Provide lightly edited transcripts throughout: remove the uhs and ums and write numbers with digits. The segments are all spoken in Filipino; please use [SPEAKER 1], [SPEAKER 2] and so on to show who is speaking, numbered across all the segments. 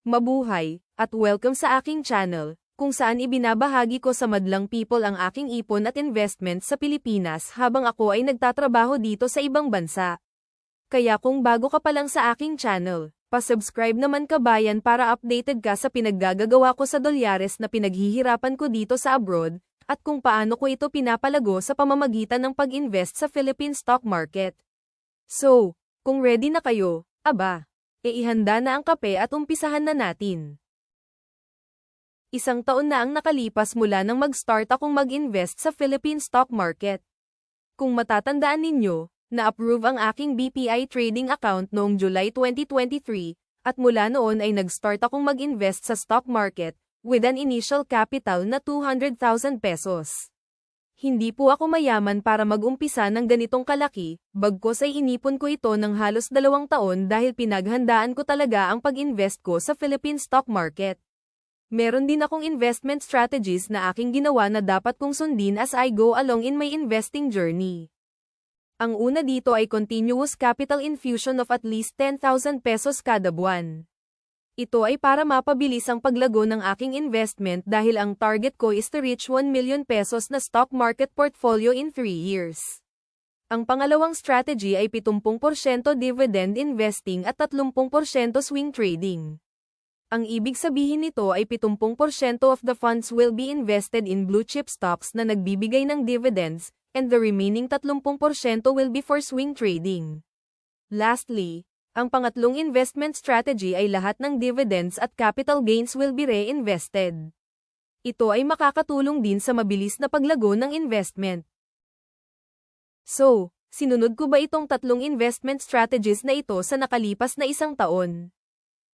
[SPEAKER 1] Mabuhay, at welcome sa aking channel, kung saan ibinabahagi ko sa madlang people ang aking ipon at investment sa Pilipinas habang ako ay nagtatrabaho dito sa ibang bansa. Kaya kung bago ka pa lang sa aking channel, pa-subscribe naman kabayan para updated ka sa pinaggagawa ko sa dolyares na pinaghihirapan ko dito sa abroad, at kung paano ko ito pinapalago sa pamamagitan ng pag-invest sa Philippine stock market. So, kung ready na kayo, aba, ihanda na ang kape at umpisahan na natin. Isang taon na ang nakalipas mula nang mag-start akong mag-invest sa Philippine stock market. Kung matatandaan ninyo, na-approve ang aking BPI trading account noong July 2023, at mula noon ay nag-start akong mag-invest sa stock market, with an initial capital na 200,000 pesos. Hindi po ako mayaman para mag-umpisa ng ganitong kalaki, bagkus ay inipon ko ito ng halos 2 taon dahil pinaghandaan ko talaga ang pag-invest ko sa Philippine stock market. Meron din akong investment strategies na aking ginawa na dapat kong sundin as I go along in my investing journey. Ang una dito ay continuous capital infusion of at least 10,000 pesos kada buwan. Ito ay para mapabilis ang paglago ng aking investment dahil ang target ko is to reach 1 million pesos na stock market portfolio in 3 years. Ang pangalawang strategy ay 70% dividend investing at 30% swing trading. Ang ibig sabihin nito ay 70% of the funds will be invested in blue chip stocks na nagbibigay ng dividends, and the remaining 30% will be for swing trading. Lastly, ang pangatlong investment strategy ay lahat ng dividends at capital gains will be reinvested. Ito ay makakatulong din sa mabilis na paglago ng investment. So, sinunod ko ba itong tatlong investment strategies na ito sa nakalipas na 1 taon?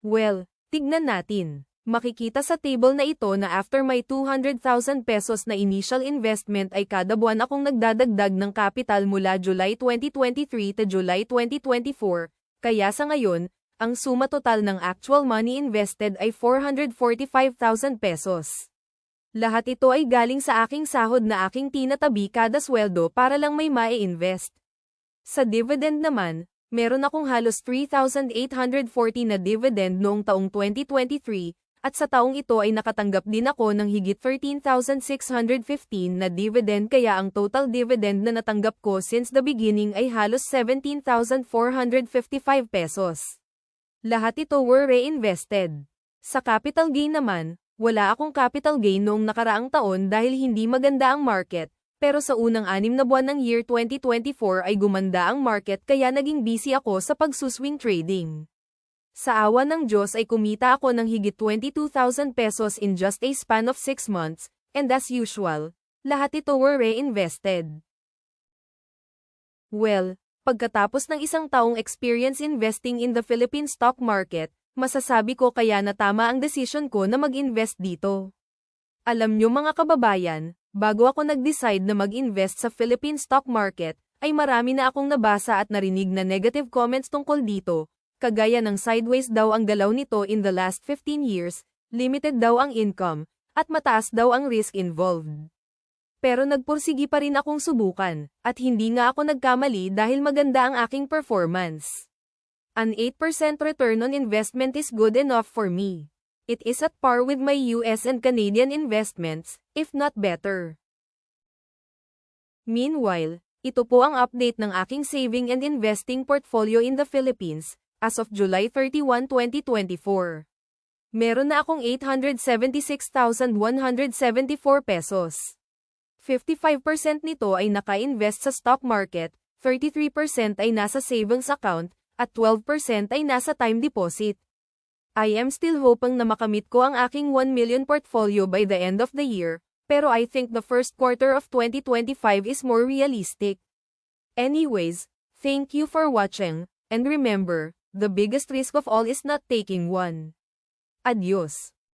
[SPEAKER 1] Well, tignan natin. Makikita sa table na ito na after my 200,000 pesos na initial investment ay kada buwan akong nagdadagdag ng capital mula July 2023 to July 2024, kaya sa ngayon, ang suma total ng actual money invested ay 445,000 pesos. Lahat ito ay galing sa aking sahod na aking tinatabi kada sweldo para lang may mai-invest. Sa dividend naman, meron akong halos 3,840 na dividend noong taong 2023, at sa taong ito ay nakatanggap din ako ng higit 13,615 na dividend kaya ang total dividend na natanggap ko since the beginning ay halos 17,455 pesos. Lahat ito were reinvested. Sa capital gain naman, wala akong capital gain noong nakaraang taon dahil hindi maganda ang market, pero sa unang 6 na buwan ng year 2024 ay gumanda ang market kaya naging busy ako sa pagsuswing trading. Sa awa ng Diyos ay kumita ako ng higit 22,000 pesos in just a span of 6 months, and as usual, lahat ito were reinvested. Well, pagkatapos ng 1 taong experience investing in the Philippine stock market, masasabi ko kaya na tama ang decision ko na mag-invest dito. Alam nyo mga kababayan, bago ako nag-decide na mag-invest sa Philippine stock market, ay marami na akong nabasa at narinig na negative comments tungkol dito. Kagaya ng sideways daw ang galaw nito in the last 15 years, limited daw ang income, at mataas daw ang risk involved. Pero nagpursigi pa rin akong subukan, at hindi nga ako nagkamali dahil maganda ang aking performance. An 8% return on investment is good enough for me. It is at par with my US and Canadian investments, if not better. Meanwhile, ito po ang update ng aking saving and investing portfolio in the Philippines, as of July 31, 2024. Meron na akong 876,174 pesos. 55% nito ay naka-invest sa stock market, 33% ay nasa savings account, at 12% ay nasa time deposit. I am still hoping na makamit ko ang aking 1 million portfolio by the end of the year, pero I think the first quarter of 2025 is more realistic. Anyways, thank you for watching, and remember, the biggest risk of all is not taking one. Adios.